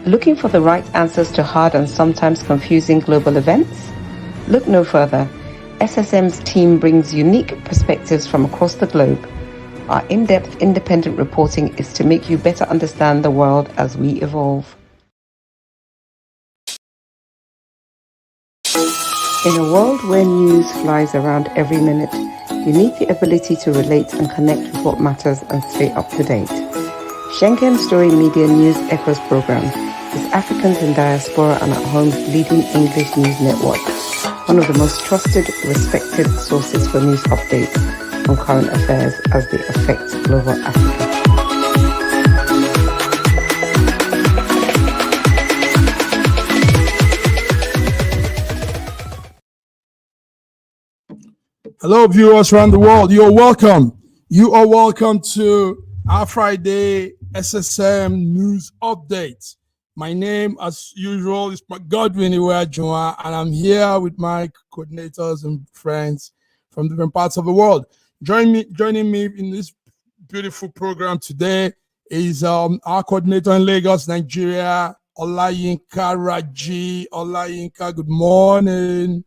Looking for the right answers to hard and sometimes confusing global events? Look no further. SSM's team brings unique perspectives from across the globe. Our in-depth independent reporting is to make you better understand the world as we evolve. In a world where news flies around every minute, you need the ability to relate and connect with what matters and stay up to date. Schengen Story Media News Echoes program is Africans in Diaspora and at Home's leading English news network, one of the most trusted, respected sources for news updates on current affairs as they affect global Africa. Hello, viewers around the world. You're welcome. You are welcome to our Friday SSM News Update. My name, as usual, is Godwin Iweajunwa, and I'm here with my coordinators and friends from different parts of the world. Joining me in this beautiful program today is our coordinator in Lagos, Nigeria, Olayinka Raji. Olayinka, good morning.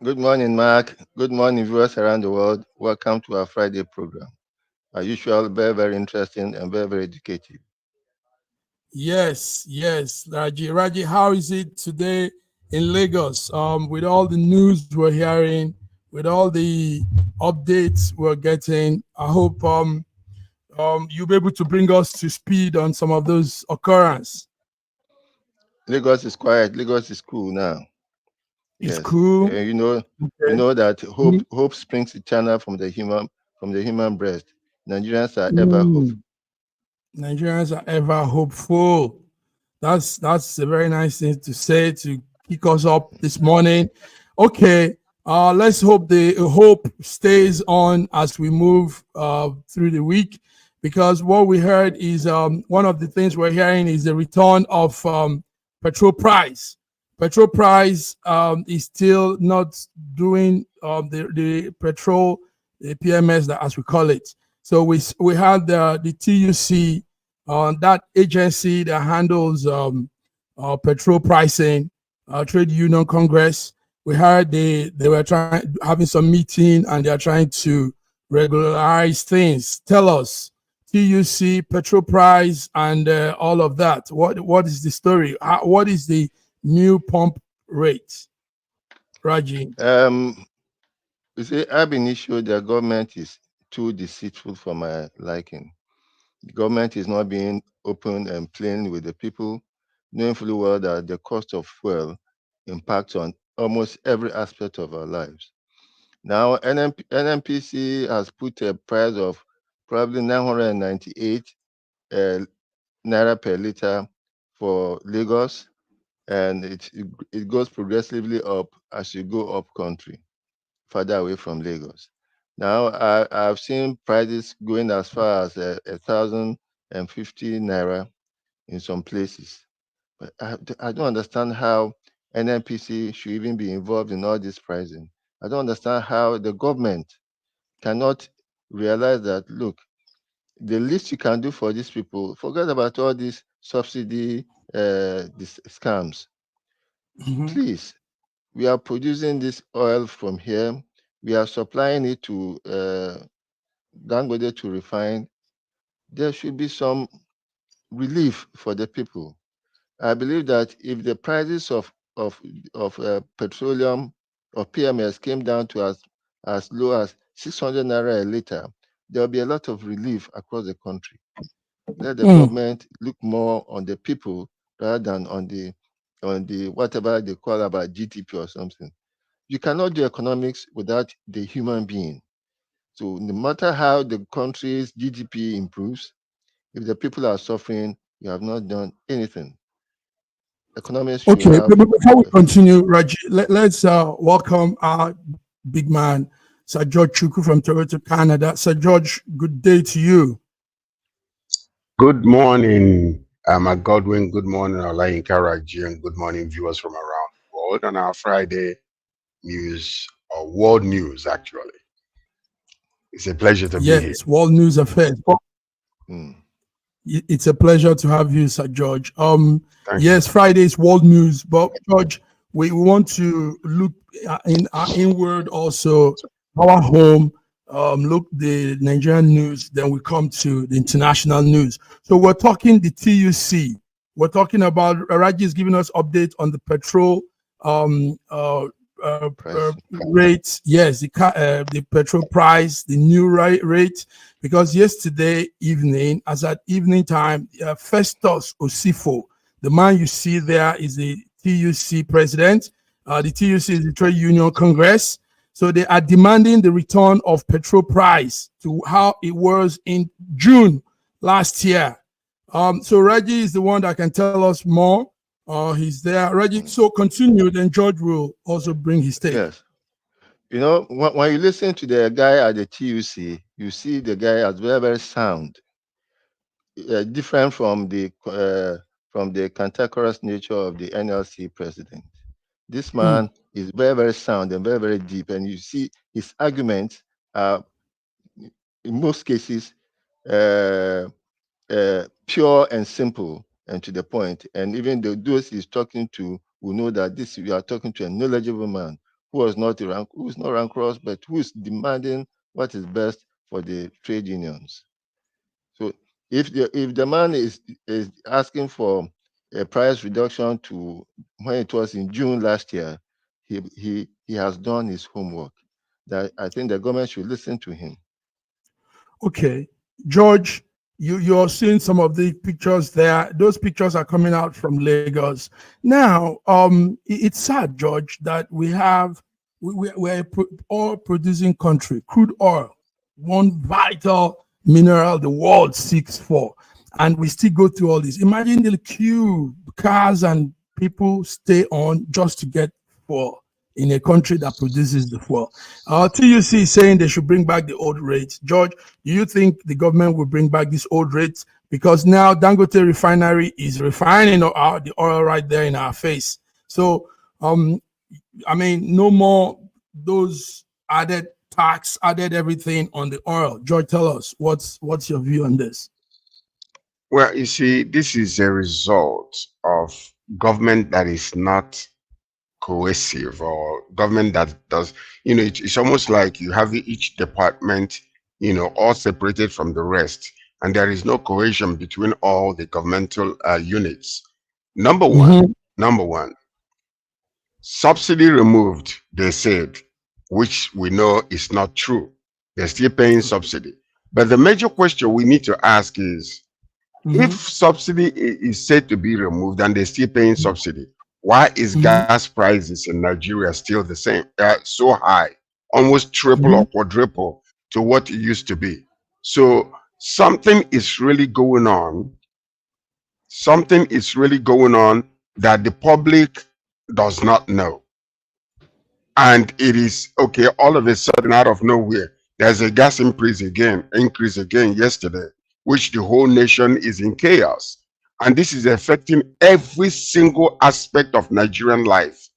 Good morning, Mark. Good morning, viewers around the world. Welcome to our Friday program. As usual, very, very interesting and very, very educative. Yes, Raji. Raji, how is it today in Lagos? With all the news we're hearing, with all the updates we're getting, I hope you'll be able to bring us to speed on some of those occurrences. Lagos is quiet. Lagos is cool now. It's cool. You know that hope springs eternal from the human breast. Nigerians are ever hopeful. Nigerians are ever hopeful. That's a very nice thing to say to kick us up this morning. Okay, let's hope the hope stays on as we move through the week, because what we heard is one of the things we're hearing is the return of petrol price. Petrol price is still not doing the petrol, the PMS, as we call it. So we had the TUC, that agency that handles petrol pricing, trade union Congress. We heard they were having some meeting and they are trying to regularize things. Tell us, TUC, petrol price, and all of that. What is the story? What is the new pump rate, Raji? You see, I've been issued the government is too deceitful for my liking. The government is not being open and plain with the people, knowing fully well that the cost of fuel impacts on almost every aspect of our lives. Now, NNPC has put a price of probably 998 naira per liter for Lagos, and it goes progressively up as you go up country, further away from Lagos. Now, I've seen prices going as far as 1,050 naira in some places. But I don't understand how NNPC should even be involved in all this pricing. I don't understand how the government cannot realize that, look, the least you can do for these people, forget about all these subsidy these scams. Please, we are producing this oil from here. We are supplying it to Dangote to refine. There should be some relief for the people. I believe that if the prices of petroleum or PMS came down to as low as 600 naira a liter, there will be a lot of relief across the country. Let the government look more on the people rather than on the whatever they call about GDP or something. You cannot do economics without the human being. So no matter how the country's GDP improves, if the people are suffering, you have not done anything. Economists. Okay, before we continue, Raji, let's welcome our big man, Sir George Chukwu from Toronto, Canada. Sir George, good day to you. Good morning, Godwin. Good morning, Olayinka Raji, and good morning, viewers from around the world on our Friday news, or world news, actually. It's a pleasure to be here. Yes, world news affairs. It's a pleasure to have you, Sir George. Thank you. Yes, Friday's world news, but George, we want to look in our inward also, our home, look the Nigerian news, then we come to the international news. So we're talking the TUC. We're talking about Raji is giving us updates on the petrol rates. Yes, the petrol price, the new rate. Because yesterday evening, as at evening time, Festus Osifo, the man you see there, is the TUC president. The TUC is the Trade Union Congress. So they are demanding the return of petrol price to how it was in June last year. So Reggie is the one that can tell us more. He's there. Reggie, so continue, then George will also bring his take. Yes. You know, when you listen to the guy at the TUC, you see the guy as very, very sound, different from the cantankerous nature of the NLC president. This man is very, very sound and very, very deep, and you see his arguments are, in most cases, pure and simple and to the point. And even those he's talking to will know that we are talking to a knowledgeable man who is not rancorous, but who is demanding what is best for the trade unions. So if the man is asking for a price reduction to when it was in June last year, he has done his homework. That I think the government should listen to him. Okay, George, you're seeing some of the pictures there. Those pictures are coming out from Lagos. Now, it's sad, George, that we're oil producing country, crude oil, one vital mineral the world seeks for, and we still go through all this. Imagine the queue, cars and people stay on just to get fuel in a country that produces the fuel. TUC is saying they should bring back the old rates. George, do you think the government will bring back these old rates? Because now Dangote refinery is refining the oil right there in our face. So, I mean, no more those added tax, added everything on the oil. George, tell us, what's your view on this? Well, you see, this is a result of government that is not cohesive, or government that does, it's almost like you have each department, all separated from the rest, and there is no cohesion between all the governmental units. Number one, subsidy removed, they said, which we know is not true. They're still paying subsidy. But the major question we need to ask is, if subsidy is said to be removed and they're still paying subsidy, why is gas prices in Nigeria still the same, so high, almost triple or quadruple to what it used to be? So something is really going on. Something is really going on that the public does not know. And it is, okay, all of a sudden, out of nowhere, there's a gas increase again yesterday, which the whole nation is in chaos. And this is affecting every single aspect of Nigerian life.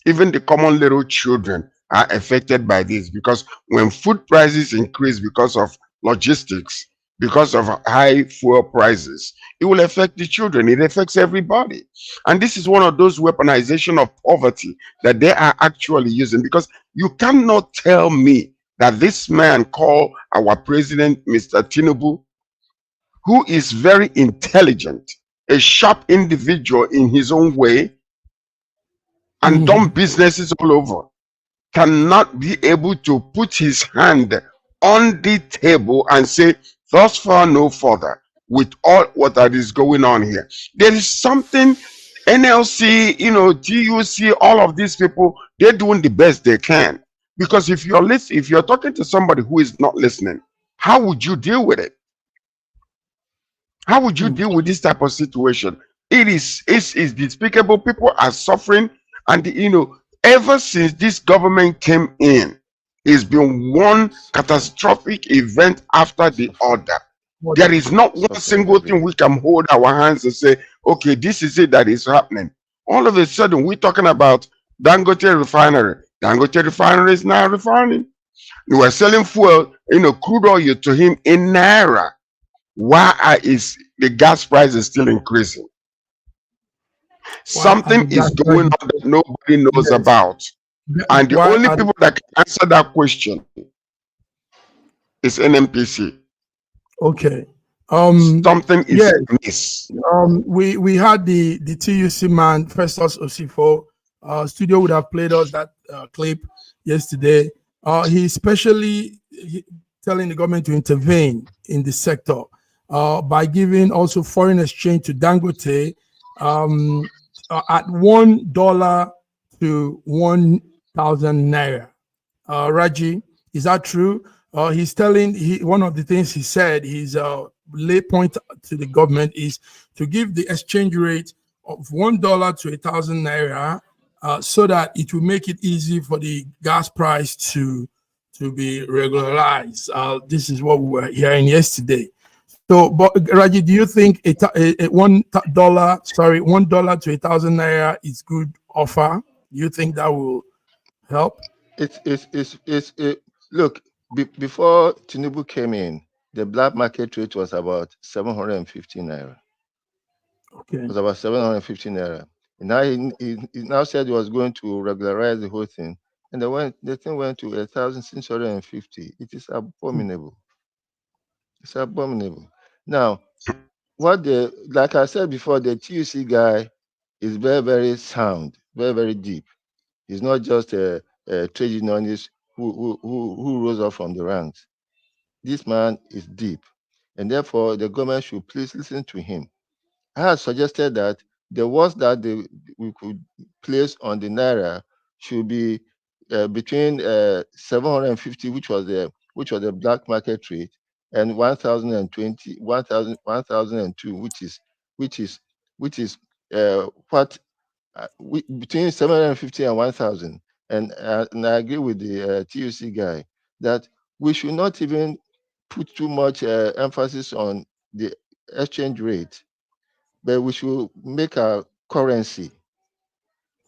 Even the common little children are affected by this, because when food prices increase because of logistics, because of high fuel prices, it will affect the children. It affects everybody. And this is one of those weaponization of poverty that they are actually using, because you cannot tell me that this man called our president, Mr. Tinubu, who is very intelligent, a sharp individual in his own way, and done businesses all over, cannot be able to put his hand on the table and say, thus far no further, with all what that is going on here. There is something, NLC, TUC, all of these people, they're doing the best they can. Because if you're talking to somebody who is not listening, how would you deal with it? How would you deal with this type of situation? It's despicable. People are suffering, and ever since this government came in, it's been one catastrophic event after the other. There is not one single thing we can hold our hands and say, okay, this is it that is happening. All of a sudden, we're talking about Dangote refinery. Dangote refinery is now refining. We were selling fuel, crude oil to him in naira. Why is the gas price is still increasing. Why are the Something is gas going prices? on that nobody knows Yes. about. And the Why only are people that can answer that question is NMPC. okay? Something Yes. is amiss. We had the TUC man Festus Osifo. Studio would have played us that clip yesterday. He especially telling the government to intervene in the sector by giving also foreign exchange to Dangote at $1 to 1,000 naira. Raji, is that true? He's telling one of the things he said, his lay point to the government is to give the exchange rate of $1 to 1,000 naira, so that it will make it easy for the gas price to be regularized. This is what we were hearing yesterday. So, but Raji, do you think $1 to 1,000 naira is good offer? Do you think that will help? Look, before Tinubu came in, the black market rate was about 750 naira. Okay. It was about 750 naira. And now he now said he was going to regularize the whole thing, and the thing went to 1,650. It is abominable. It's abominable. Now, like I said before, the TUC guy is very, very sound, very, very deep. He's not just a trade unionist who rose up from the ranks. This man is deep, and therefore the government should please listen to him. I had suggested that the worst that we could place on the naira should be between 750, which was the black market rate, and 1,020, 1,002, which is what between 750 and 1,000. And I agree with the TUC guy that we should not even put too much emphasis on the exchange rate, but we should make our currency.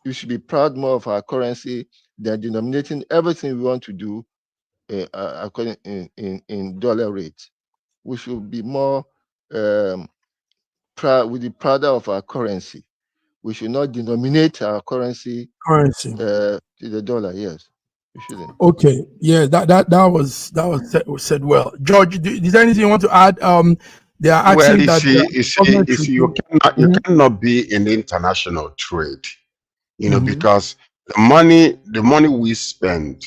We should be proud more of our currency than denominating everything we want to do according in dollar rates. We should be more proud. We be prouder of our currency. We should not denominate our currency to the dollar. Yes, we shouldn't. Okay, yeah, that was said well. George, is there anything you want to add? They are asking Well, you that see, you cannot be in international trade, because the money we spend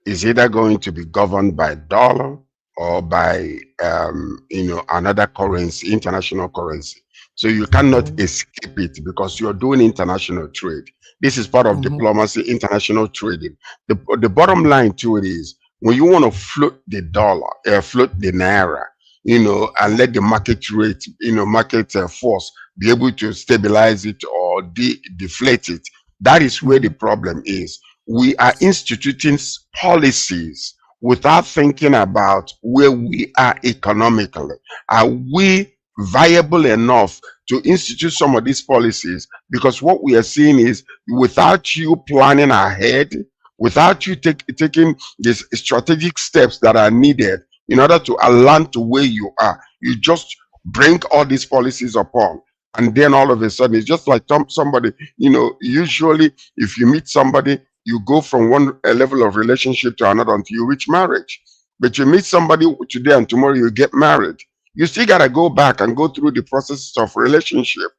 is either going to be governed by dollar or by another currency, international currency. So you cannot escape it because you're doing international trade. This is part of diplomacy, international trading. The bottom line to it is when you want to float the dollar, float the naira, and let the market rate, market force be able to stabilize it or deflate it. That is where the problem is. We are instituting policies without thinking about where we are economically. Are we viable enough to institute some of these policies? Because what we are seeing is without you planning ahead, without you taking these strategic steps that are needed in order to align to where you are, you just bring all these policies upon. And then all of a sudden, it's just like somebody, usually if you meet somebody, you go from one level of relationship to another until you reach marriage. But you meet somebody today and tomorrow you get married. You still got to go back and go through the process of relationship,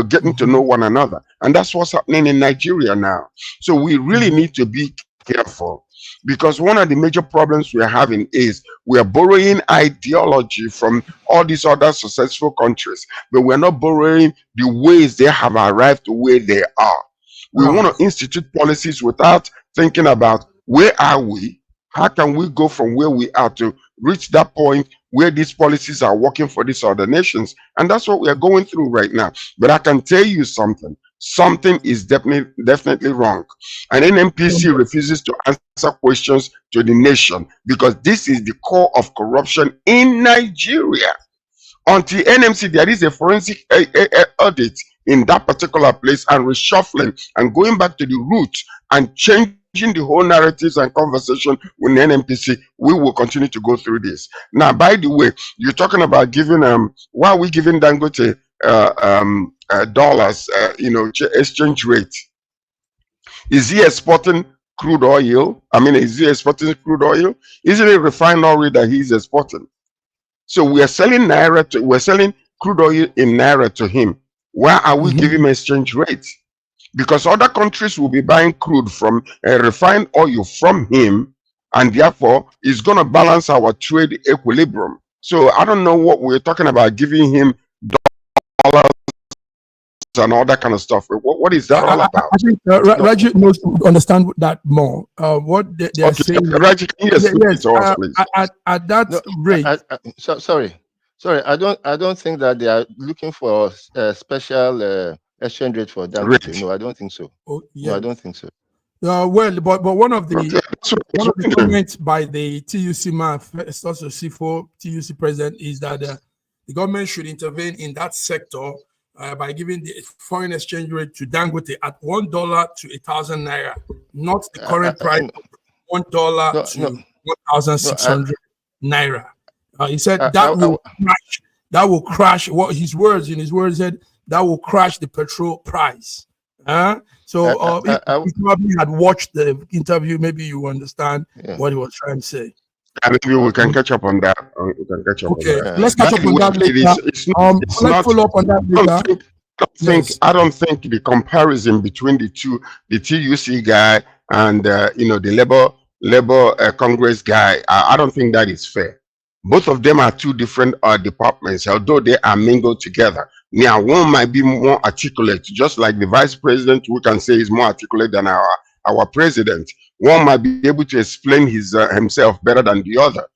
getting to know one another. And that's what's happening in Nigeria now. So we really need to be careful, because one of the major problems we're having is we're borrowing ideology from all these other successful countries, but we're not borrowing the ways they have arrived to where they are. We want to institute policies without thinking about where are we, how can we go from where we are to reach that point where these policies are working for these other nations. And that's what we are going through right now. But I can tell you something is definitely wrong. And NMPC refuses to answer questions to the nation, because this is the core of corruption in Nigeria. Until NMC, there is a forensic audit in that particular place and reshuffling and going back to the roots and changing the whole narratives and conversation with NNPC, we will continue to go through this. Now, by the way, you're talking about giving why are we giving Dangote dollars, exchange rate? Is he exporting crude oil? I mean, is he exporting crude oil? Isn't it refined oil that he's exporting? So we are selling naira to, we're selling crude oil in naira to him. Why are we giving him exchange rate? Because other countries will be buying crude from refined oil from him, and therefore it's going to balance our trade equilibrium. So I don't know what we're talking about giving him dollars and all that kind of stuff. What is that all about? I think Raji knows to understand that more. What they are saying. Raji, can you explain it to us, please? At that rate. Sorry. I don't think that they are looking for a special exchange rate for Dangote. No, I don't think so. Oh, yes. No, I don't think so. Well, but one of the comments by the TUC man, also C4 TUC president, is that the government should intervene in that sector by giving the foreign exchange rate to Dangote at $1 to 1,000 naira, not the current price of $1 to 1,600 naira. He said that will crash. What in his words said that will crash the petrol price. So if you probably had watched the interview, maybe you understand what he was trying to say. Maybe we can catch up on that. Okay, let's catch up on that later. Let's follow up on that later. I don't think the comparison between the two, the TUC guy and the Labour Congress guy, I don't think that is fair. Both of them are two different departments, although they are mingled together. Now, one might be more articulate, just like the vice president, we can say is more articulate than our president. One might be able to explain himself better than the other.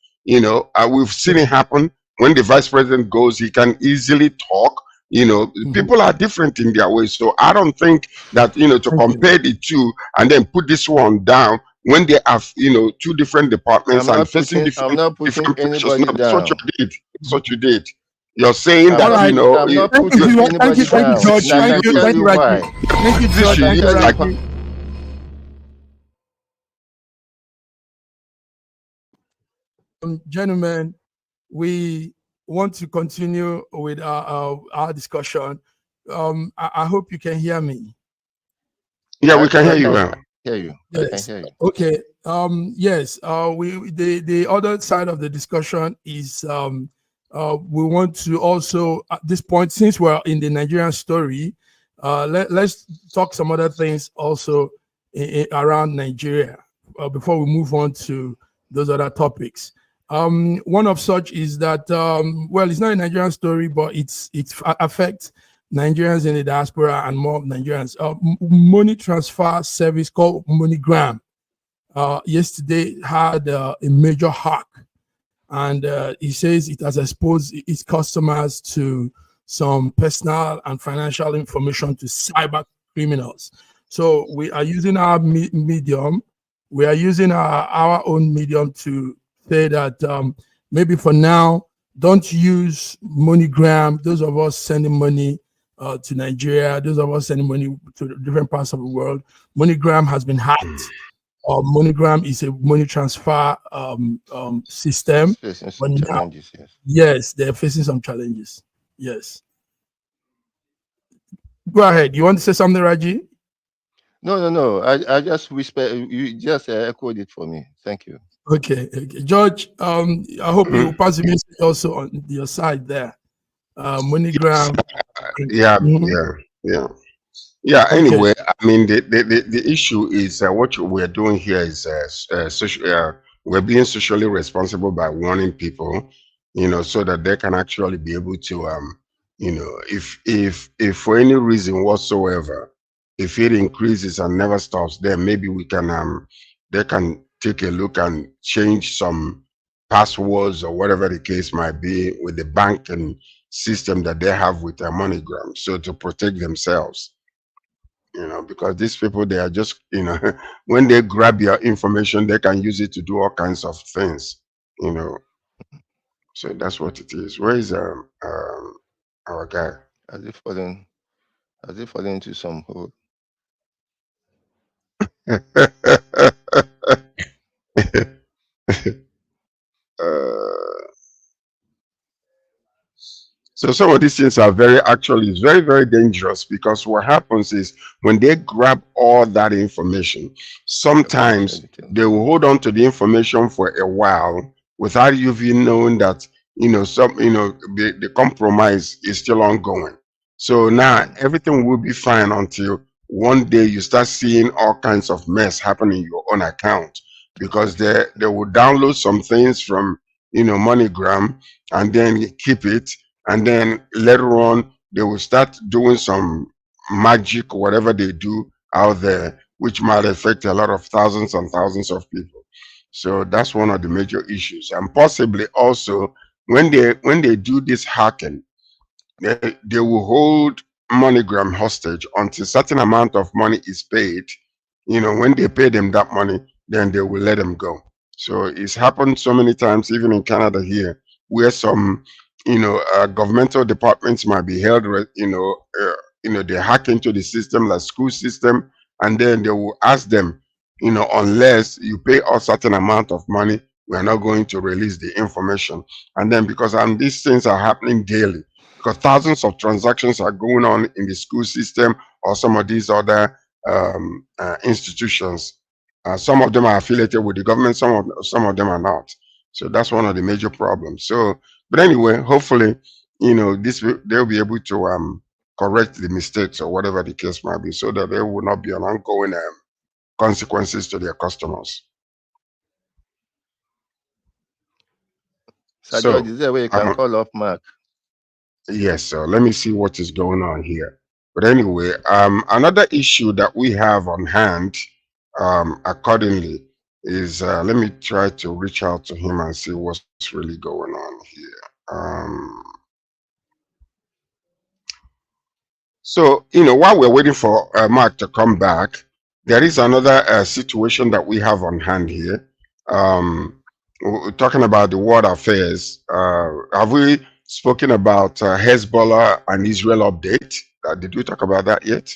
We've seen it happen. When the vice president goes, he can easily talk. People are different in their ways. So I don't think that, to compare the two and then put this one down when they have, two different departments and facing different pressures. No, that's what you did. That's what you did. You're saying that, thank you, George. Thank you, Raji. Thank you, George. Thank you, Raji. Gentlemen, we want to continue with our discussion. I hope you can hear me. Yeah, we can hear you well. Yes. Okay. Yes. The other side of the discussion is we want to also at this point, since we're in the Nigerian story, let's talk some other things also around Nigeria before we move on to those other topics. One of such is that well, it's not a Nigerian story, but it affects Nigerians in the diaspora and more Nigerians. Money transfer service called MoneyGram yesterday had a major hack, and he says it has exposed its customers to some personal and financial information to cyber criminals. So we are using our medium. We are using our own medium to say that maybe for now, don't use MoneyGram. Those of us sending money to Nigeria, those of us sending money to different parts of the world, MoneyGram has been hacked. MoneyGram is a money transfer system. But now, yes, they're facing some challenges. Yes. Go ahead. You want to say something, Raji? No. I just whisper. You just echoed it for me. Thank you. Okay. George, I hope you pass the message also on your side there. MoneyGram. Yeah. Anyway, I mean, the issue is what we're doing here is we're being socially responsible by warning people, so that they can actually be able to, if for any reason whatsoever, if it increases and never stops, then maybe we can, they can take a look and change some passwords or whatever the case might be with the banking system that they have with their MoneyGram, so to protect themselves. Because these people, they are just, when they grab your information, they can use it to do all kinds of things, So that's what it is. Where is our guy? As if falling into some hole. So some of these things are it's very, very dangerous, because what happens is when they grab all that information, sometimes they will hold on to the information for a while without you even knowing that, the compromise is still ongoing. So now everything will be fine until one day you start seeing all kinds of mess happen in your own account, because they will download some things from, MoneyGram, and then keep it, and then later on they will start doing some magic or whatever they do out there, which might affect a lot of thousands and thousands of people. So that's one of the major issues. And possibly also, when they do this hacking, they will hold MoneyGram hostage until certain amount of money is paid. When they pay them that money, then they will let them go. So it's happened so many times, even in Canada here, where some, governmental departments might be held, they hack into the system, like school system, and then they will ask them, unless you pay a certain amount of money, we are not going to release the information. And then because these things are happening daily, because thousands of transactions are going on in the school system or some of these other institutions. Some of them are affiliated with the government, some of them are not. So that's one of the major problems. So, but anyway, hopefully, they'll be able to correct the mistakes or whatever the case might be, so that there will not be an ongoing consequences to their customers. Sir George, is there a way you can call up Mark? Yes, so let me see what is going on here. But anyway, another issue that we have on hand, accordingly, is let me try to reach out to him and see what's really going on here. So, while we're waiting for Mark to come back, there is another situation that we have on hand here. We're talking about the world affairs. Have we spoken about Hezbollah and Israel update? Did we talk about that yet?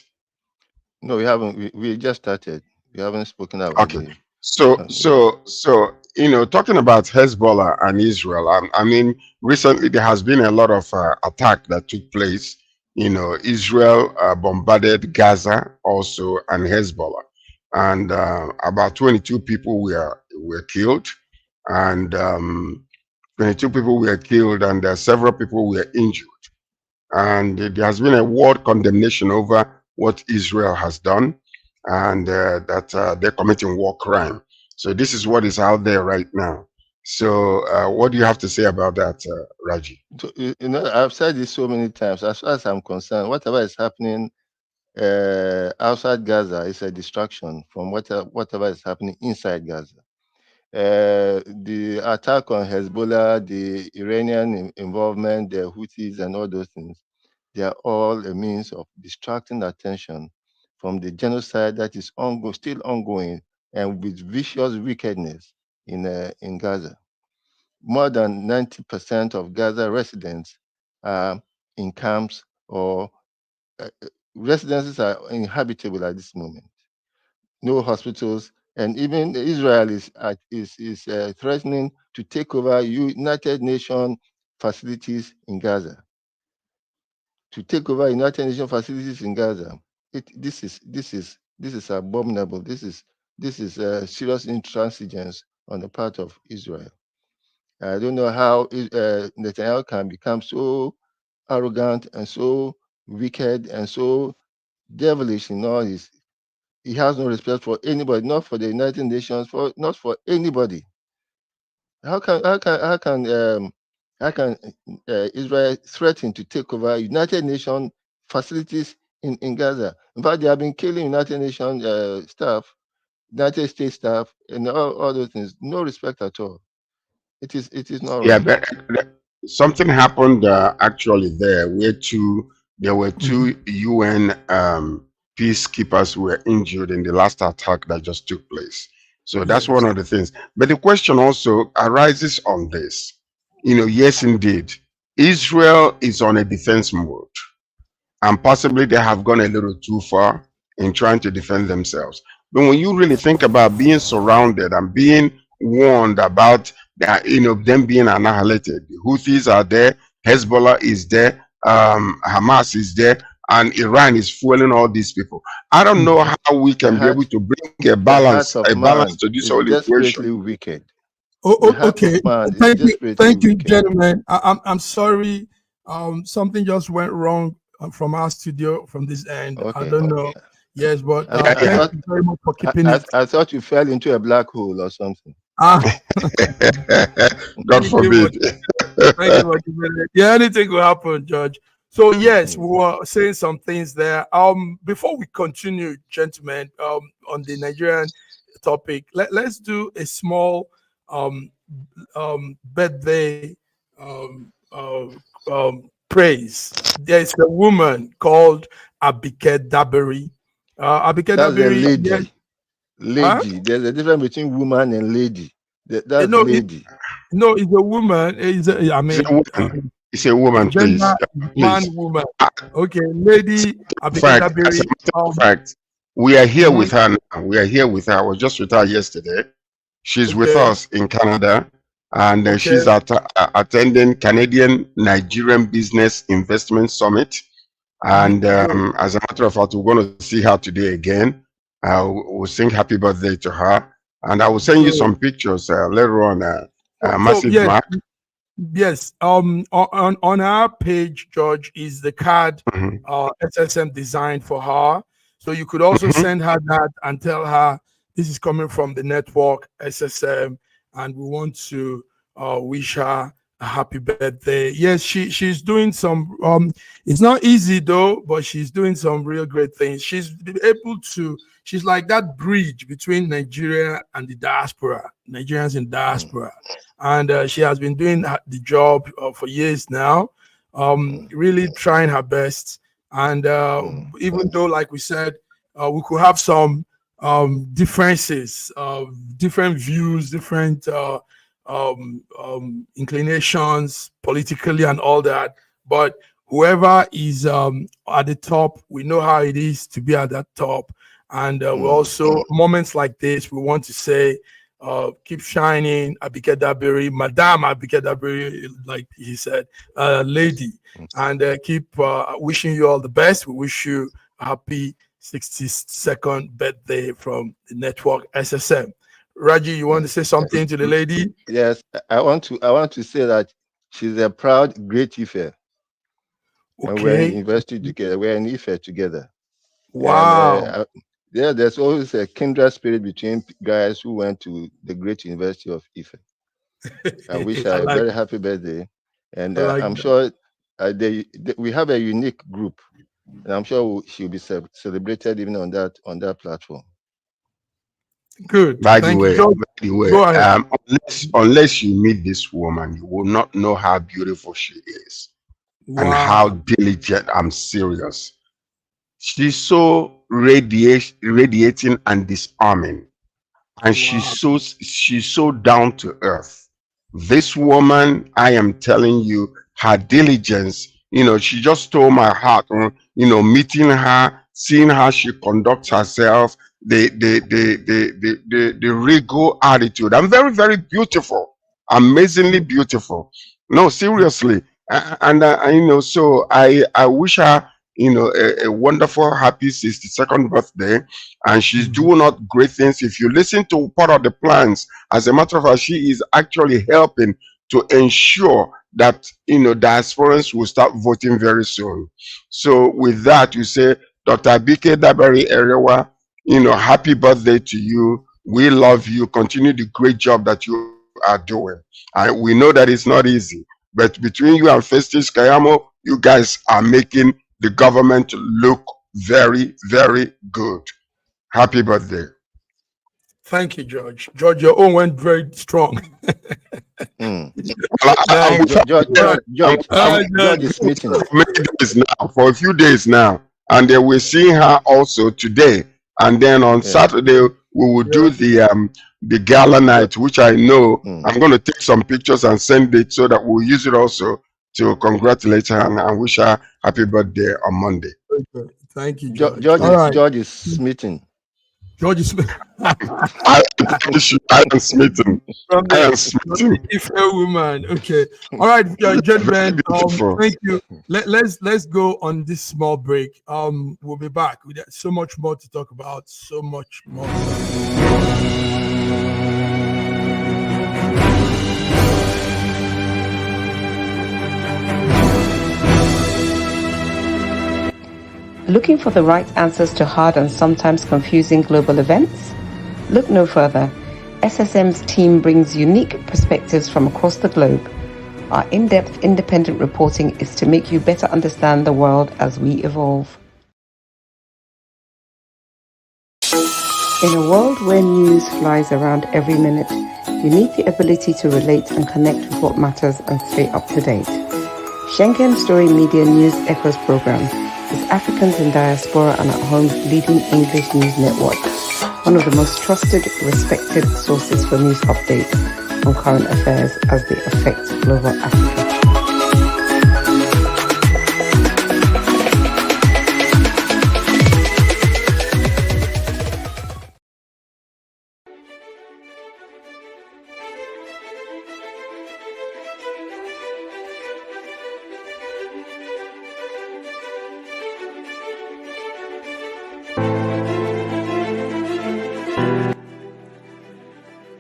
No, we haven't. We just started. We haven't spoken about okay. So, talking about Hezbollah and Israel, I mean, recently there has been a lot of attack that took place. Israel bombarded Gaza also, and Hezbollah, and about 22 people were killed, and 22 people were killed, and several people were injured. And there has been a world condemnation over what Israel has done, and that they're committing war crime. So this is what is out there right now. So what do you have to say about that, Raji? So, I've said this so many times. As far as I'm concerned, whatever is happening outside Gaza is a distraction from whatever is happening inside Gaza. The attack on Hezbollah, the Iranian involvement, the Houthis, and all those things, they are all a means of distracting attention from the genocide that is still ongoing, and with vicious wickedness in Gaza. More than 90% of Gaza residents are in camps, or residences are inhabitable at this moment. No hospitals, and even Israel is threatening to take over United Nations facilities in Gaza. To take over United Nations facilities in Gaza, this is abominable. This is serious intransigence on the part of Israel. I don't know how Netanyahu can become so arrogant and so wicked and so devilish in all his. He has no respect for anybody, not for the United Nations, not for anybody. How can Israel threaten to take over United Nations facilities in Gaza? In fact, they have been killing United Nations staff, United States staff, and all those things. No respect at all. It is not Yeah, right. but something happened actually there, where there were two UN peacekeepers who were injured in the last attack that just took place. So that's one of the things. But the question also arises on this. Yes, indeed, Israel is on a defense mode, and possibly they have gone a little too far in trying to defend themselves. But when you really think about being surrounded and being warned about that, them being annihilated, the Houthis are there, Hezbollah is there, Hamas is there, and Iran is fueling all these people. I don't know how we can be able to bring a balance to this whole equation. Wicked. Okay. Thank you, gentlemen. I'm sorry. Something just went wrong from our studio from this end. Okay. I don't know. Yes, but thank you very much for keeping it. I thought you fell into a black hole or something. God forbid. Thank you. Yeah, anything will happen, Judge. So yes, we were saying some things there. Before we continue, gentlemen, on the Nigerian topic, let's do a small birthday praise. There's a woman called Abike Dabiri. Abike Dabiri, lady. Yes. Lady. Huh? There's a difference between woman and lady. That's lady. No, it's a woman. It's a woman, please. Man, woman. Okay, lady. Abike Dabiri. Fact, we are here with her now. We are here with her. I was just with her yesterday. She's with us in Canada, and she's attending Canadian Nigerian Business Investment Summit. And as a matter of fact, we're going to see her today again. We'll sing happy birthday to her, and I will send you some pictures later on. Massive Mark. Yes. On our page, George, is the card SSM designed for her. So you could also send her that and tell her this is coming from the network SSM, and we want to wish her a happy birthday. Yes, she's doing some. It's not easy though, but she's doing some real great things. She's able to. She's like that bridge between Nigeria and the diaspora, Nigerians in diaspora, and she has been doing the job for years now. Really trying her best, and even though, like we said, we could have some differences, different views, different inclinations politically and all that, but whoever is at the top, we know how it is to be at that top. And we also, moments like this, we want to say, keep shining, Abike Dabiri, Madame Abike Dabiri, like he said, lady, and keep wishing you all the best. We wish you a happy 62nd birthday from the network SSM. Raji, you want to say something to the lady? Yes, I want to say that she's a proud Great Ife. Okay. And we're in university together. We're in Ife together. Wow. And, there's always a kindred spirit between guys who went to the great University of Ife. I wish her a very happy birthday. And I'm sure we have a unique group. And I'm sure she'll be celebrated even on that platform. Good. By the way, unless you meet this woman, you will not know how beautiful she is. Wow. And how diligent and serious. She's so radiating and disarming, and wow. she's so down to earth. This woman, I am telling you, her diligence, she just stole my heart. Meeting her, seeing how she conducts herself, the regal attitude, and very, very beautiful, amazingly beautiful. No, seriously, and so I wish her a wonderful, happy 62nd birthday, and she's doing out great things. If you listen to part of the plans, as a matter of fact, she is actually helping to ensure that diasporans will start voting very soon. So with that, you say, Dr. Abike Dabiri Erewa, happy birthday to you. We love you. Continue the great job that you are doing. And we know that it's not easy, but between you and Festus Kayamo, you guys are making the government look very, very good. Happy birthday. Thank you, George. George, your own went very strong. George is meeting now for a few days now, and they will see her also today. And then on Saturday we will do the gala night, which I know I'm going to take some pictures and send it so that we'll use it also to congratulate her and wish her happy birthday on Monday. Thank you, George. George is meeting. George is I am smitten. from I am the smitten. Ife woman. Okay. All right, gentlemen. Beautiful. Thank you. Let's go on this small break. We'll be back. We got so much more to talk about. So much more. Looking for the right answers to hard and sometimes confusing global events? Look no further. SSM's team brings unique perspectives from across the globe. Our in-depth independent reporting is to make you better understand the world as we evolve. In a world where news flies around every minute, you need the ability to relate and connect with what matters and stay up to date. Schengen Story Media News Echoes program is Africans in Diaspora and at Home's leading English news network, one of the most trusted, respected sources for news updates on current affairs as they affect global Africa.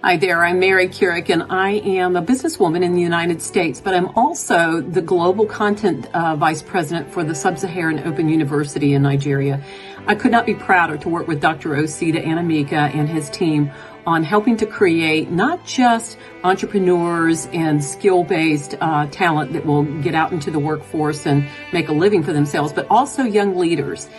Hi there, I'm Mary Keurig, and I am a businesswoman in the United States, but I'm also the Global Content Vice President for the Sub-Saharan Open University in Nigeria. I could not be prouder to work with Dr. Osita Anamika and his team on helping to create not just entrepreneurs and skill-based talent that will get out into the workforce and make a living for themselves, but also young leaders.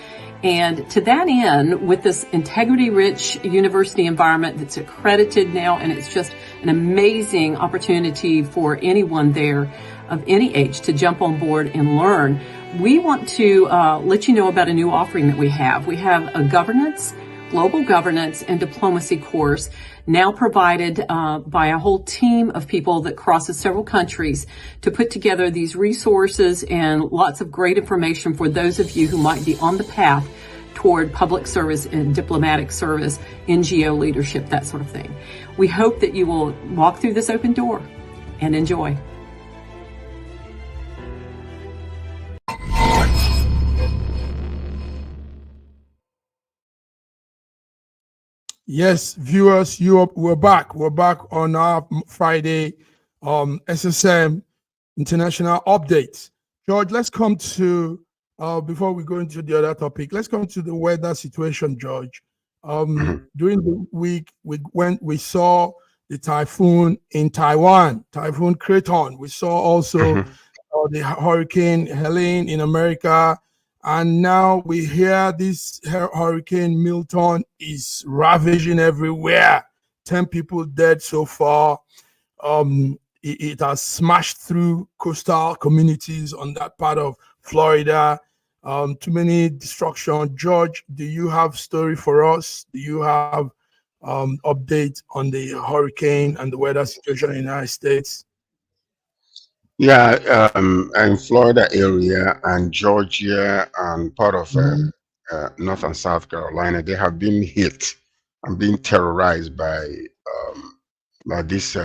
And to that end, with this integrity-rich university environment that's accredited now, and it's just an amazing opportunity for anyone there of any age to jump on board and learn, we want to let you know about a new offering that we have. We have a global governance and diplomacy course now provided by a whole team of people that crosses several countries to put together these resources and lots of great information for those of you who might be on the path toward public service and diplomatic service, NGO leadership, that sort of thing. We hope that you will walk through this open door and enjoy. Yes, viewers, we're back. We're back on our Friday SSM International Updates. George, let's come to, before we go into the other topic, let's come to the weather situation, George. During the week, we saw the typhoon in Taiwan, Typhoon Kraton. We saw also the Hurricane Helene in America. And now we hear this Hurricane Milton is ravaging everywhere. 10 people dead so far. It has smashed through coastal communities on that part of Florida. Too many destruction. George, do you have story for us? Do you have update on the hurricane and the weather situation in the United States? Yeah, in Florida area and Georgia and part of North and South Carolina, they have been hit and being terrorized by this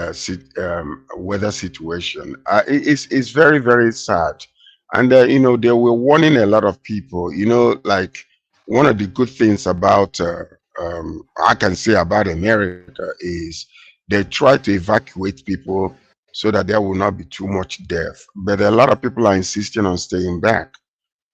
weather situation. It's very, very sad. And, you know, they were warning a lot of people, you know, like one of the good things about, I can say about America is they try to evacuate people so that there will not be too much death. But a lot of people are insisting on staying back.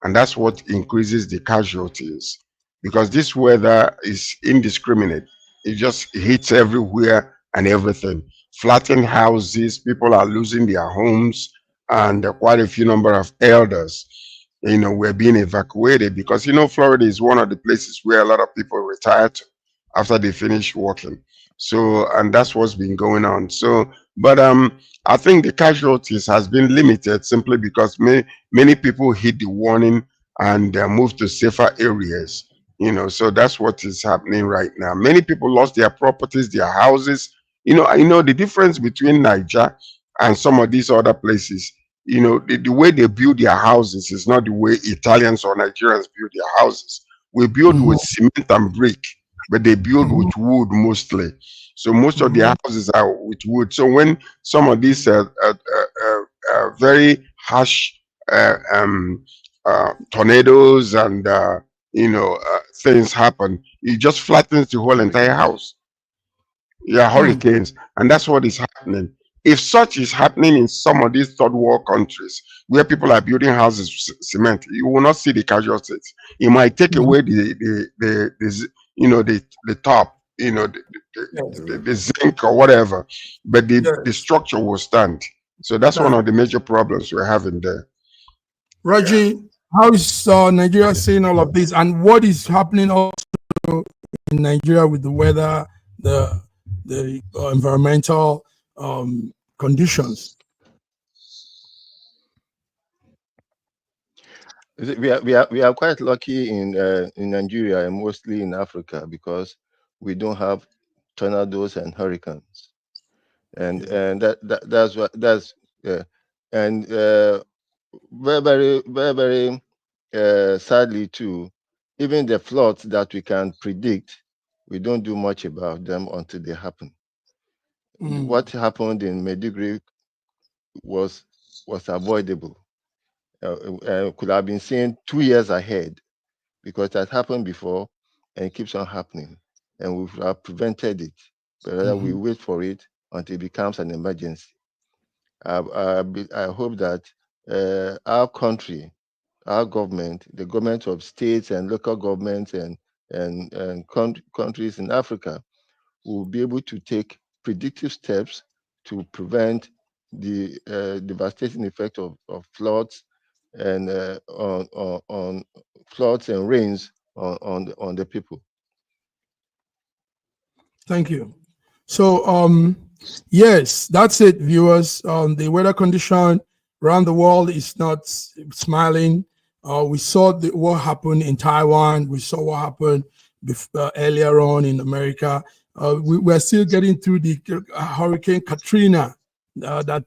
And that's what increases the casualties because this weather is indiscriminate. It just hits everywhere and everything. Flattened houses, people are losing their homes, and quite a few number of elders, you know, were being evacuated because, you know, Florida is one of the places where a lot of people retire to after they finish working. So, and that's what's been going on. So, but I think the casualties has been limited simply because many people heed the warning and moved to safer areas. You know, so that's what is happening right now. Many people lost their properties, their houses. You know the difference between Niger and some of these other places. You know, the way they build their houses is not the way Italians or Nigerians build their houses. We build with cement and brick. but they build with wood mostly. So most of their houses are with wood. So when some of these very harsh tornadoes and things happen, it just flattens the whole entire house. Yeah, hurricanes, and that's what is happening. If such is happening in some of these third world countries where people are building houses with cement, you will not see the casualties. It might take away the top, the zinc or whatever, but the structure will stand. So that's one of the major problems we're having there. Raji, how is Nigeria seeing all of this, and what is happening also in Nigeria with the weather, the environmental conditions? We are quite lucky in Nigeria and mostly in Africa because we don't have tornadoes and hurricanes, and very sadly too, even the floods that we can predict, we don't do much about them until they happen. What happened in Maiduguri was avoidable. Could have been seen 2 years ahead because that happened before and it keeps on happening, and we have prevented it. But rather we wait for it until it becomes an emergency. I hope that our country, our government, the government of states and local governments and countries in Africa will be able to take predictive steps to prevent the devastating effect of floods and on floods and rains on the people. Thank you. So yes, that's it, viewers. The weather condition around the world is not smiling. We saw what happened in Taiwan. We saw what happened earlier on in America. We're still getting through the Hurricane Katrina that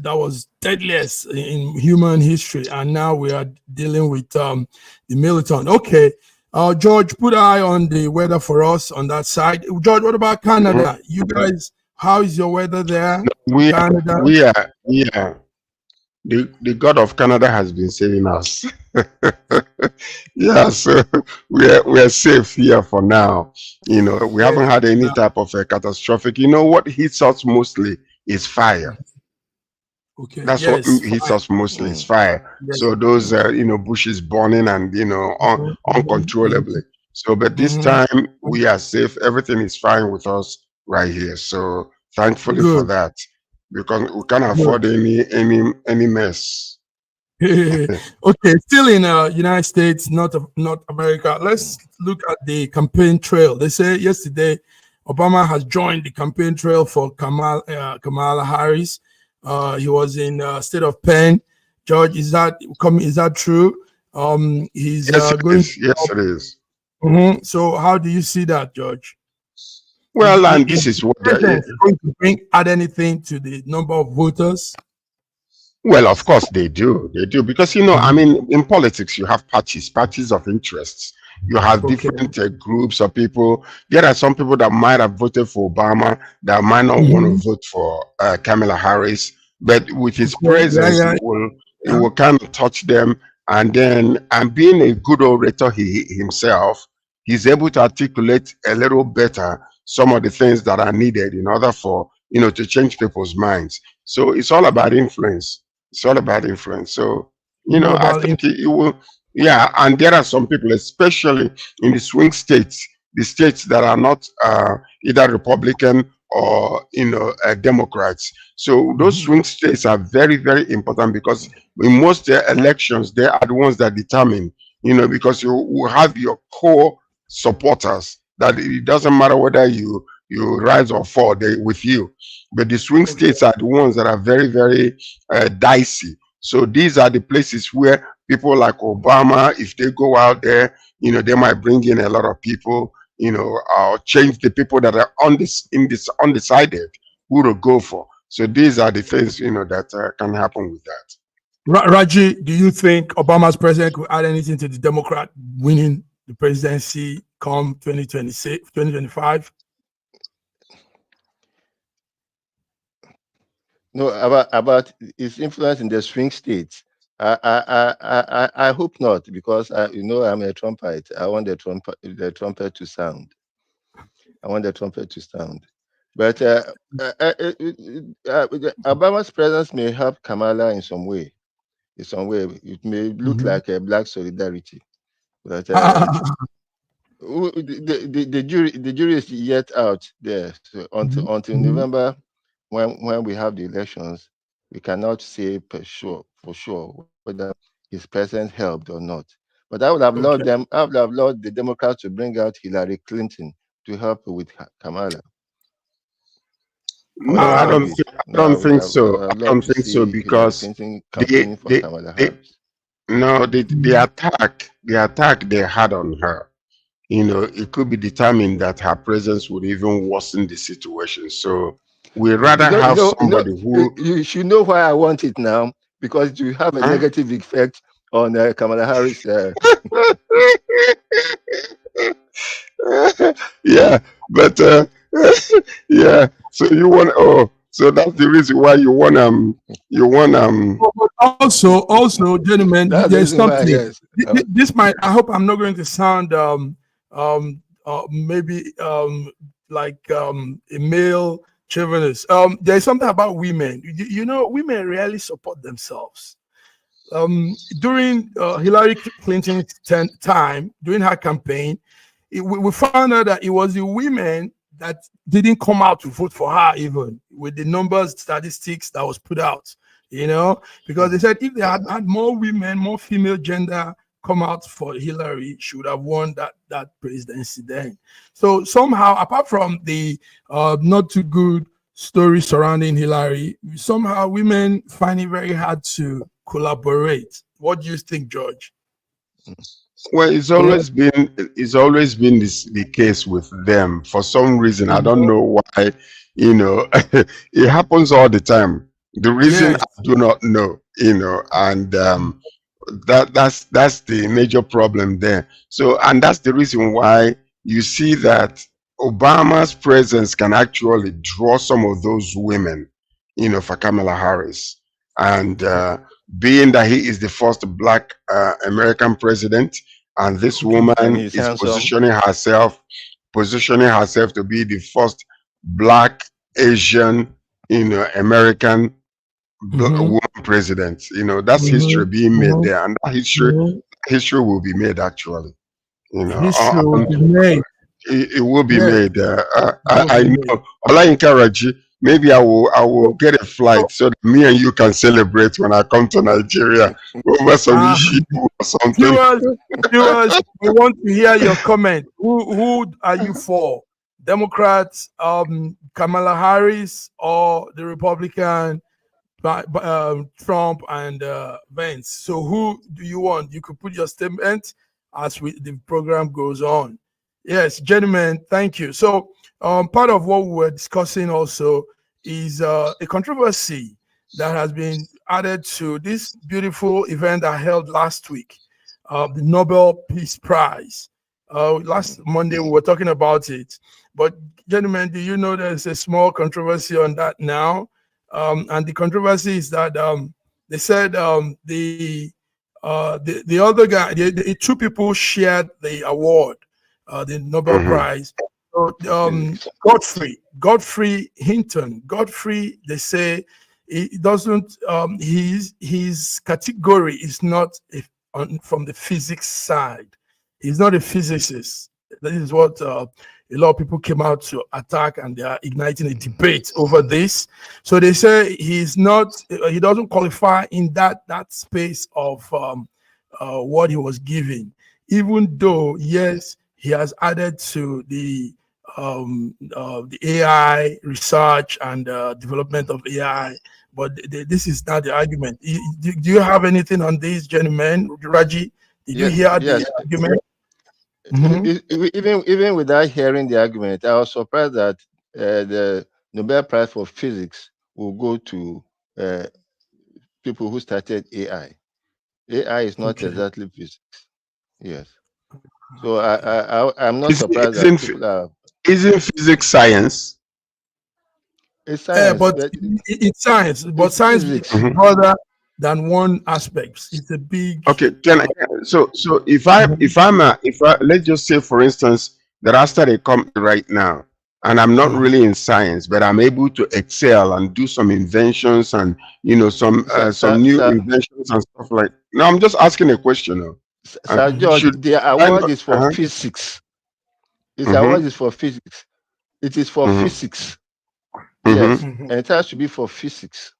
was deadliest in human history, and now we are dealing with the Milton. Okay, George, put an eye on the weather for us on that side. George, what about Canada? You guys, how is your weather there? Canada? The God of Canada has been saving us. Yeah, so we are safe here for now. We haven't had any type of a catastrophic. What hits us mostly is fire. Okay. That's what hits us mostly is fire. Yes. So those bushes burning and uncontrollably. So but this time we are safe. Everything is fine with us right here. So thankfully for that, because we can't afford any mess. Okay, still in United States, not America. Let's look at the campaign trail. They say yesterday Obama has joined the campaign trail for Kamala Harris. He was in state of Penn. George, is that true? He's going. Yes, it is. So how do you see that, George? Well, and this is what they're going to add anything to the number of voters. Well, of course they do. They do because I mean, in politics you have parties of interests. You have different groups of people. There are some people that might have voted for Obama that might not want to vote for Kamala Harris, but with his presence, it will kind of touch them. And being a good orator himself, he's able to articulate a little better some of the things that are needed in order for to change people's minds. So it's all about influence. It's all about influence. So I think it will. Yeah, and there are some people, especially in the swing states, the states that are not either Republican or Democrats. So those swing states are very, very important because in most elections they are the ones that determine. Because you will have your core supporters that it doesn't matter whether you rise or fall, they with you. But the swing states are the ones that are very, very dicey. So these are the places where people like Obama, if they go out there, they might bring in a lot of people, change the people that are undecided who to go for. So these are the things, that can happen with that. Raji, do you think Obama's president could add anything to the Democrat winning the presidency come 2026, 2025? No, about its influence in the swing states. I hope not, because I'm a trumpet. I want the trumpet to sound. I want the trumpet to sound. But Obama's presence may help Kamala in some way. In some way, it may look like a black solidarity, but the jury is yet out there. So until November, when we have the elections, we cannot say for sure whether his presence helped or not. But I would have loved the Democrats to bring out Hillary Clinton to help with Kamala. No, I don't think so. I don't think so, because campaigning for Kamala Harris. No, the attack they had on her, it could be determined that her presence would even worsen the situation. So we rather have somebody who. You should know why I want it now, because it will have a negative effect on Kamala Harris. Yeah, but yeah. So you want? So that's the reason why you want Also, gentlemen, there's something. Yes. This might. I hope I'm not going to sound maybe like a male chauvinist. There's something about women. Women rarely support themselves. During Hillary Clinton's time, during her campaign, we found out that it was the women that didn't come out to vote for her, even with the numbers, statistics that was put out, because they said if they had more women, more female gender come out for Hillary, she would have won that presidency then. So somehow, apart from the not too good story surrounding Hillary, somehow women find it very hard to collaborate. What do you think, George? Well, it's always been the case with them for some reason. I don't know why. It happens all the time. The reason I do not know. And that's the major problem there. So, and that's the reason why you see that Obama's presence can actually draw some of those women, for Kamala Harris. And being that he is the first Black American president, and this woman is positioning herself to be the first Black Asian, American woman president. That's history being made there, and that history will be made actually. History will be made. It will be made. I know. Olayinka Raji, maybe I will get a flight so that me and you can celebrate when I come to Nigeria over some issue or something. Viewers, we want to hear your comment. Who are you for? Democrats, Kamala Harris, or the Republican Trump and Vance? So who do you want? You could put your statement as the program goes on. Yes, gentlemen, thank you. So part of what we were discussing also is a controversy that has been added to this beautiful event that held last week, the Nobel Peace Prize. Last Monday, we were talking about it. But gentlemen, do you know there's a small controversy on that now? And the controversy is that they said the other guy, the two people shared the award, the Nobel Prize. So, Godfrey Hinton. Godfrey, they say, he doesn't. His category is not from the physics side. He's not a physicist. This is what a lot of people came out to attack, and they are igniting a debate over this. So they say he's not. He doesn't qualify in that space of what he was given, even though yes, he has added to the AI research and development of AI. But this is not the argument. Do you have anything on this, gentlemen? Raji, did you hear the argument? Even without hearing the argument, I was surprised that the Nobel Prize for Physics will go to people who started AI. AI is not exactly physics. Yes. So I'm not surprised that people are. Isn't physics science? It's science, but but it's science. But it's science physics. is broader than one aspect. It's a big. Okay, so if let's just say, for instance, that I started a company right now, and I'm not really in science, but I'm able to excel and do some inventions and some new inventions and stuff like. No, I'm just asking a question. Sir George, Should the I award not- is for physics. This award is for physics. It is for physics. Yes, and it has to be for physics,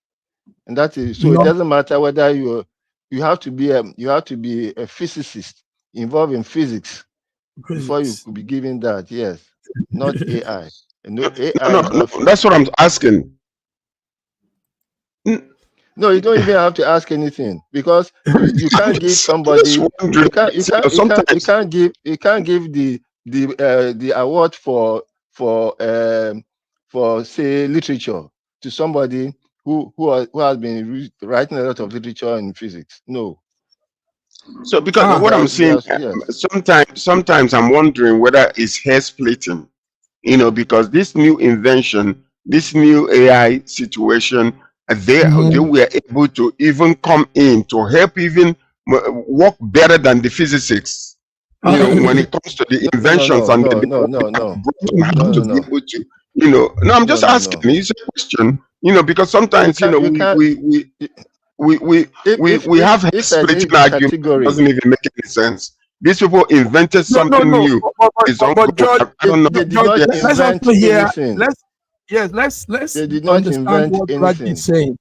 and that is so. It doesn't matter whether you have to be a physicist involved in physics before you could be given that. Yes, not AI. No, AI is not physics. That's what I'm asking. No, you don't even have to ask anything, because you can't give somebody you can't give the award for say literature to somebody who has been writing a lot of literature in physics. No. So because what I'm saying, sometimes I'm wondering whether it's hair splitting, because this new invention, this new AI situation, they were able to even come in to help even work better than the physicists. When it comes to the inventions and no. I'm just asking. It's a question, because sometimes we have head splitting argument. Doesn't even make any sense. These people invented something new. But George, let's also hear. Let's they did not understand what anything. Raji is saying.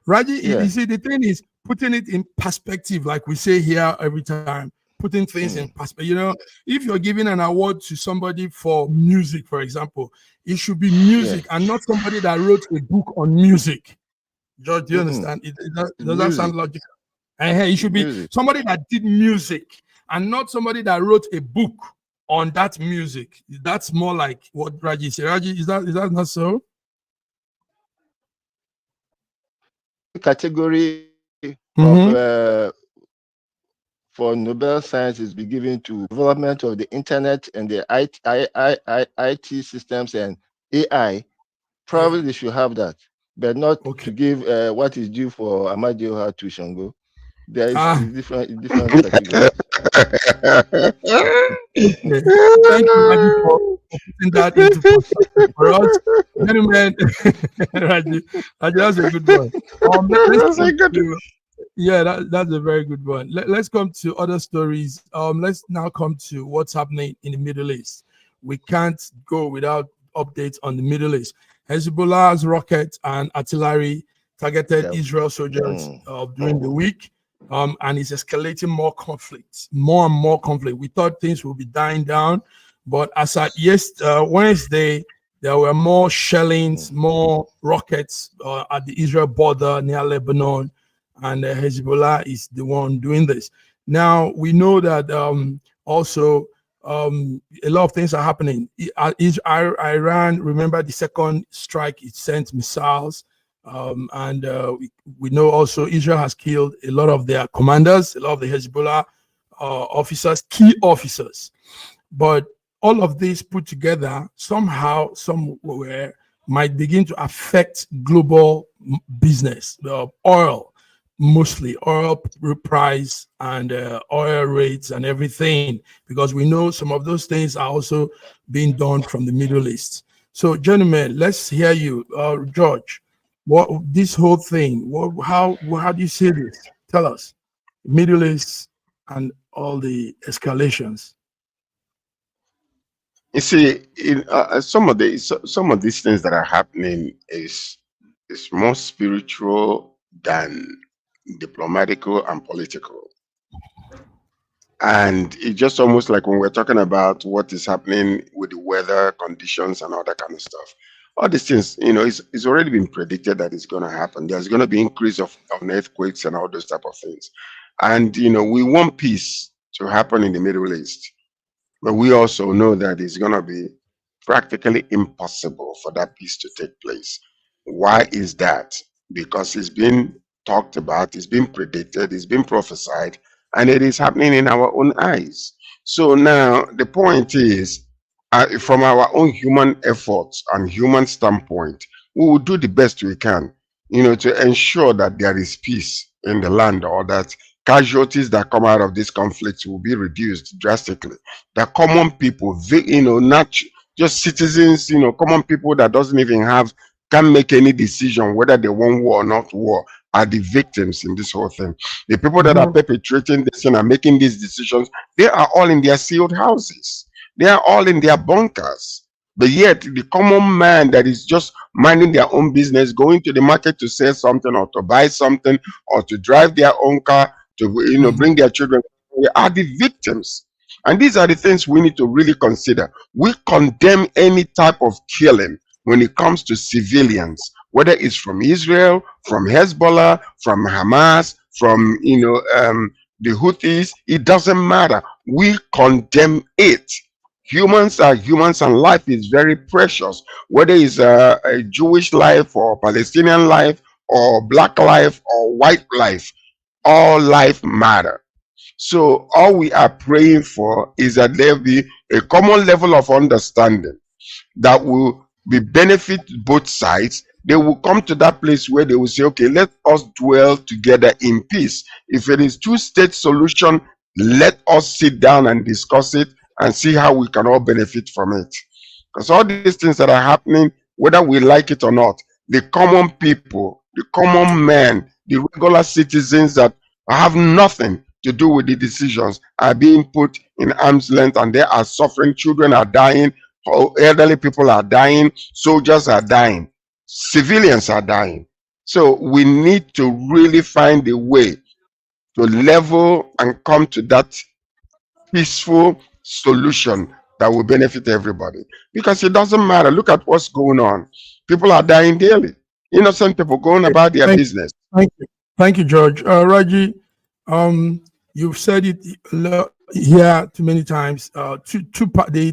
Raji, you see, the thing is putting it in perspective, like we say here every time, putting things in perspective. If you're giving an award to somebody for music, for example, it should be music and not somebody that wrote a book on music. George, do you understand? Does that sound logical? It should be somebody that did music and not somebody that wrote a book on that music. That's more like what Raji said. Raji, is that not so? Category of for Nobel Science is be given to development of the internet and the IT systems and AI. Probably they should have that, but not to give what is due for Amadioha to Shango. There is different categories. Thank you, Raji, for putting that into perspective for us. Gentlemen, Raji, that's a good one. That's a very good one. Let's come to other stories. Let's now come to what's happening in the Middle East. We can't go without updates on the Middle East. Hezbollah's rockets and artillery targeted Israel soldiers during the week, and it's escalating more and more conflict. We thought things would be dying down, but as at Wednesday, there were more shellings, more rockets at the Israel border near Lebanon, and Hezbollah is the one doing this. Now, we know that also a lot of things are happening. Iran, remember the second strike, it sent missiles. And we know also Israel has killed a lot of their commanders, a lot of the Hezbollah officers, key officers. But all of this put together, somehow, somewhere, might begin to affect global business, oil, mostly oil price and oil rates and everything, because we know some of those things are also being done from the Middle East. So, gentlemen, let's hear you, George. What this whole thing? How do you see this? Tell us, Middle East and all the escalations. You see, some of these things that are happening is more spiritual than diplomatical and political. And it's just almost like when we're talking about what is happening with the weather conditions and all that kind of stuff. All these things, it's already been predicted that it's going to happen. There's going to be increase of earthquakes and all those type of things. And, we want peace to happen in the Middle East. But we also know that it's going to be practically impossible for that peace to take place. Why is that? Because it's been talked about, it's been predicted, it's been prophesied, and it is happening in our own eyes. So now the point is, from our own human efforts and human standpoint, we will do the best we can, to ensure that there is peace in the land, or that casualties that come out of this conflict will be reduced drastically. The common people, not just citizens, common people that doesn't even can't make any decision whether they want war or not war, are the victims in this whole thing. The people that are perpetrating this and are making these decisions, they are all in their sealed houses. They are all in their bunkers. But yet the common man that is just minding their own business, going to the market to sell something or to buy something or to drive their own car, to bring their children, are the victims. And these are the things we need to really consider. We condemn any type of killing when it comes to civilians, whether it's from Israel, from Hezbollah, from Hamas, from the Houthis. It doesn't matter. We condemn it. Humans are humans, and life is very precious. Whether it's a Jewish life or Palestinian life or black life or white life, all life matter. So all we are praying for is that there be a common level of understanding that will be benefit both sides. They will come to that place where they will say, okay, let us dwell together in peace. If it is two-state solution, let us sit down and discuss it and see how we can all benefit from it. Because all these things that are happening, whether we like it or not, the common people, the common men, the regular citizens that have nothing to do with the decisions are being put in arm's length, and they are suffering. Children are dying, elderly people are dying, soldiers are dying, civilians are dying. So we need to really find a way to level and come to that peaceful solution that will benefit everybody. Because it doesn't matter. Look at what's going on. People are dying daily. Innocent people going about their business. Thank you, George. Raji, you've said it here too many times. The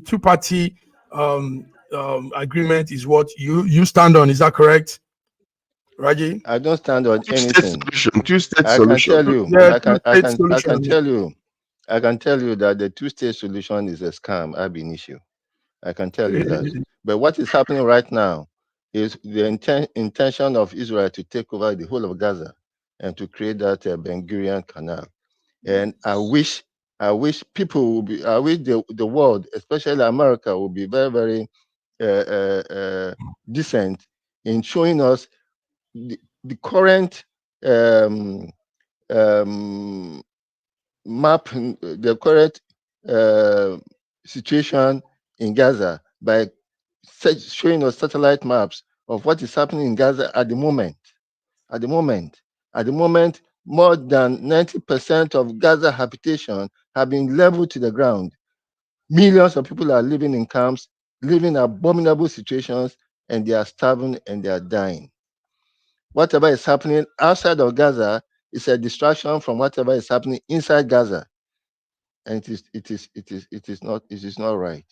two-party agreement is what you stand on. Is that correct, Raji? I don't stand on anything. Two-state solution. I can tell you that the two-state solution is a scam, ab initio. I can tell you that. But what is happening right now is the intention of Israel to take over the whole of Gaza and to create that Ben Gurion Canal. And I wish people will be, I wish the world, especially America, will be very, very decent in showing us the current map, the current situation in Gaza by showing us satellite maps of what is happening in Gaza at the moment. At the moment, more than 90% of Gaza habitation have been leveled to the ground. Millions of people are living in camps, living in abominable situations, and they are starving and they are dying. Whatever is happening outside of Gaza is a distraction from whatever is happening inside Gaza, and it is not right.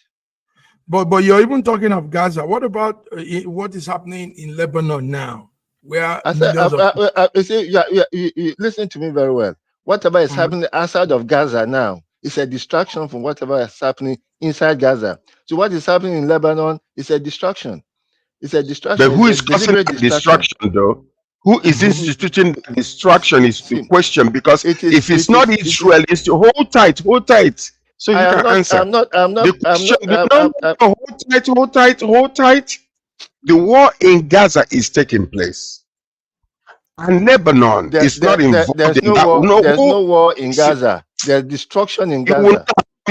But you're even talking of Gaza. What about what is happening in Lebanon now? Where you listen to me very well. Whatever is happening outside of Gaza now is a distraction from whatever is happening inside Gaza. So what is happening in Lebanon is a distraction. It's a distraction. But who is causing the distraction, though? Who is instituting the distraction is the question, because if it's not Israel, it's to hold tight. So you can answer. Hold tight. The war in Gaza is taking place, and Lebanon is not involved. There's no war in Gaza. There's destruction in Gaza.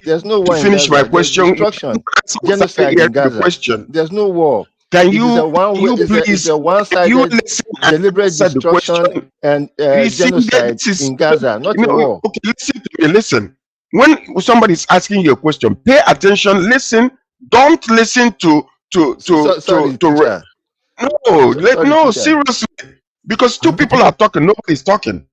There's no war. To finish my question, genocide in Gaza. There's no war. Can you please one-sided deliberate destruction and genocide in Gaza, not a war. Okay, listen. When somebody is asking you a question, pay attention. Listen. Don't listen to seriously, because two people are talking. Nobody's talking.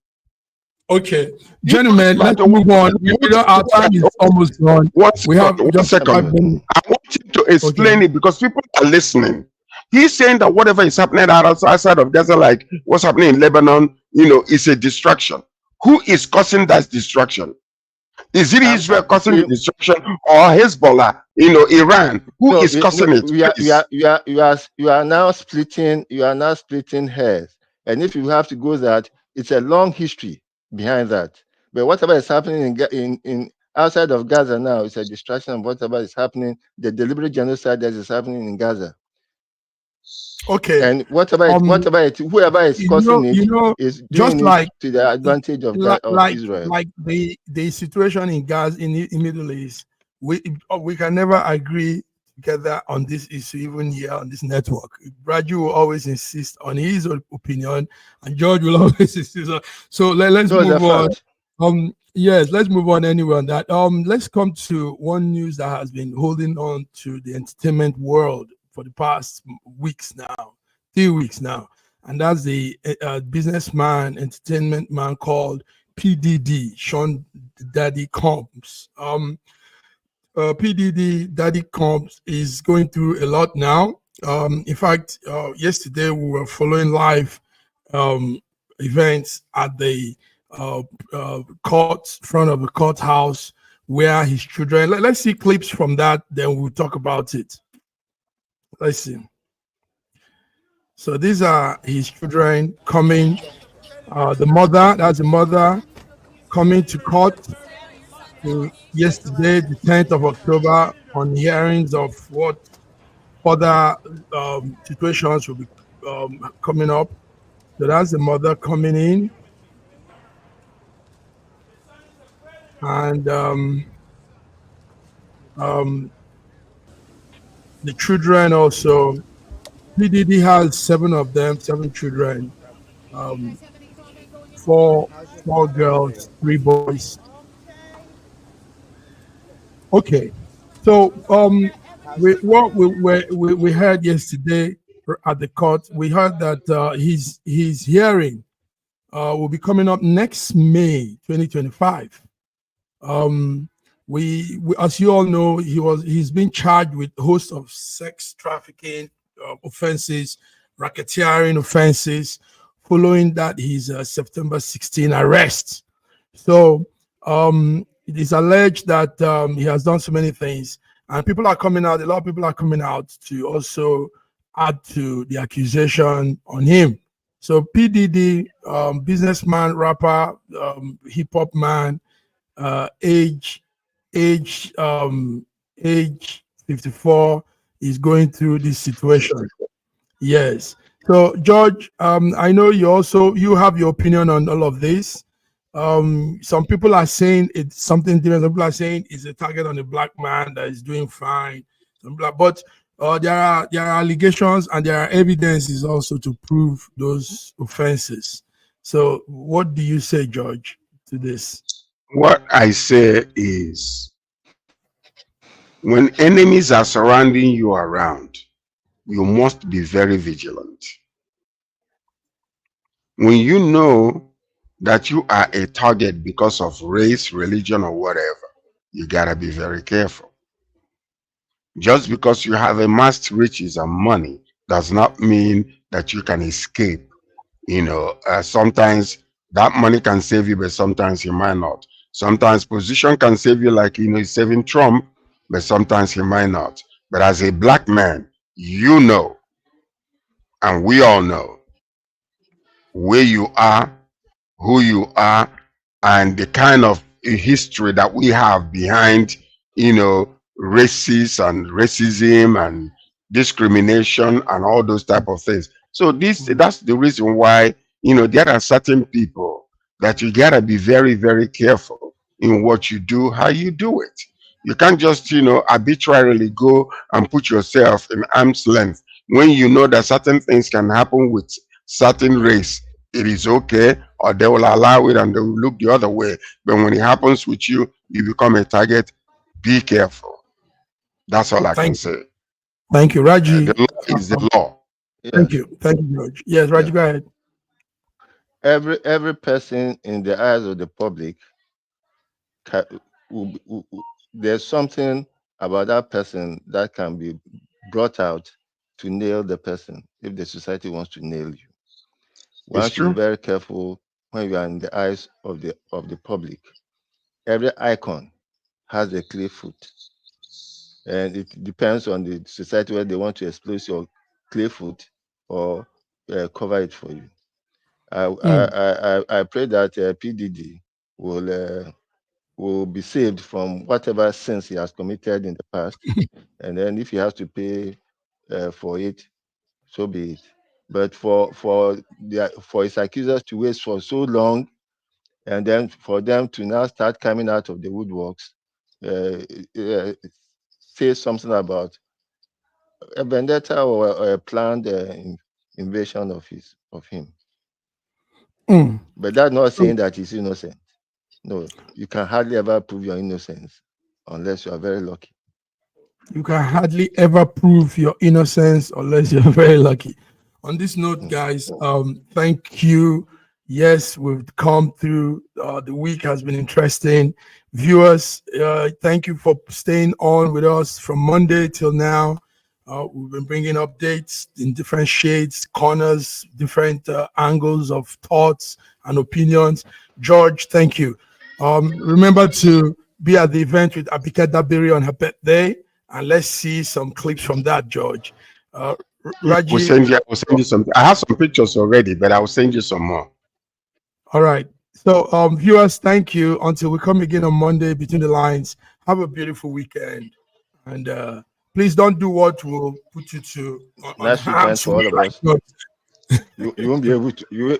Okay, gentlemen, let's move on. Our time is almost gone. One second. I want you to explain it, because people are listening. He's saying that whatever is happening outside of Gaza, like what's happening in Lebanon, is a distraction. Who is causing that distraction? Is it Israel causing the destruction or Hezbollah, Iran? Who is causing it? You are now splitting hairs. And if you have to go that, it's a long history behind that. But whatever is happening in outside of Gaza now is a distraction of whatever is happening, the deliberate genocide that is happening in Gaza. Okay. And whoever is causing it is doing just it to the advantage of Israel. Like the situation in Gaza, in the Middle East, we can never agree together on this issue, even here on this network. Raju will always insist on his opinion, and George will always insist on. So let's move on. Yes, let's move on anyway on that. Let's come to one news that has been holding on to the entertainment world for the past 3 weeks now, and that's the businessman, entertainment man called PDD, Sean Daddy Combs. PDD Daddy Combs is going through a lot now. In fact, yesterday we were following live events at the front of the courthouse where his children. Let's see clips from that, then we'll talk about it. Let's see. So these are his children coming. That's the mother coming to court yesterday, the 10th of October, on hearings of what further situations will be coming up. So that's the mother coming in. And the children also, PDD has 7 children, 4 girls, 3 boys. Okay, so we heard yesterday at the court, we heard that his hearing will be coming up next May 2025. We as you all know, he's been charged with a host of sex trafficking offenses, racketeering offenses, following that his September 16 arrest. So it is alleged that he has done so many things, and a lot of people are coming out to also add to the accusation on him. So PDD, businessman, rapper, hip-hop man, age 54, is going through this situation. Yes. So George, I know you have your opinion on all of this. Some people are saying it's something different. Some people are saying it's a target on a black man that is doing fine. But there are allegations and there are evidences also to prove those offenses. So what do you say, George, to this? What I say is, when enemies are surrounding you around, you must be very vigilant. When you know that you are a target because of race, religion, or whatever, you gotta be very careful. Just because you have amassed riches and money does not mean that you can escape. Sometimes that money can save you, but sometimes he might not. Sometimes position can save you, like he's saving Trump, but sometimes he might not. But as a black man, you know, and we all know where you are, who you are, and the kind of history that we have behind, racism and discrimination and all those type of things. So that's the reason why, there are certain people that you gotta be very, very careful in what you do, how you do it. You can't just, arbitrarily go and put yourself in arm's length when you know that certain things can happen with certain race. It is okay, or they will allow it and they will look the other way. But when it happens with you, you become a target. Be careful. That's all I can say. Thank you, Raji. The law is the law. Yes. Thank you, George. Yes, Raji, go ahead. Every person in the eyes of the public, there's something about that person that can be brought out to nail the person if the society wants to nail you. One should be very careful when you are in the eyes of the public. every icon has a clay foot. And it depends on the society whether they want to expose your clay foot or cover it for you. I pray that PDD will be saved from whatever sins he has committed in the past, and then if he has to pay for it, so be it. But for his accusers to wait for so long, and then for them to now start coming out of the woodworks, say something about a vendetta or a planned invasion of him. But that's not saying that he's innocent. No, you can hardly ever prove your innocence unless you are very lucky. You can hardly ever prove your innocence unless you're very lucky. On this note, guys, thank you. Yes, we've come through. The week has been interesting. Viewers, thank you for staying on with us from Monday till now. We've been bringing updates in different shades, corners, different angles of thoughts and opinions. George, thank you. Remember to be at the event with Abike Dabiri on her birthday, and let's see some clips from that, George. Raji, we'll send you some. I have some pictures already, but I will send you some more. All right. So, viewers, thank you. Until we come again on Monday, Between the Lines, have a beautiful weekend. And please don't do what will put you to nice weekend for all of us. You won't be able to. You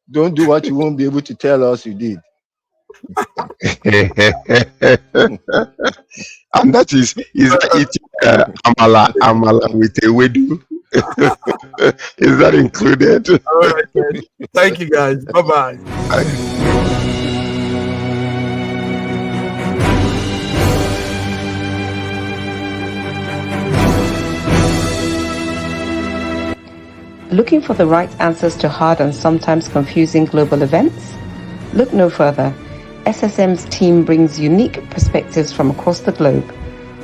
don't do what you won't be able to tell us you did. And that is amala with a wedu. Is that included? All right, man. Thank you, guys. Bye-bye. Looking for the right answers to hard and sometimes confusing global events? Look no further. SSM's team brings unique perspectives from across the globe.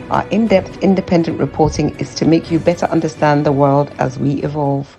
Our in-depth independent reporting is to make you better understand the world as we evolve.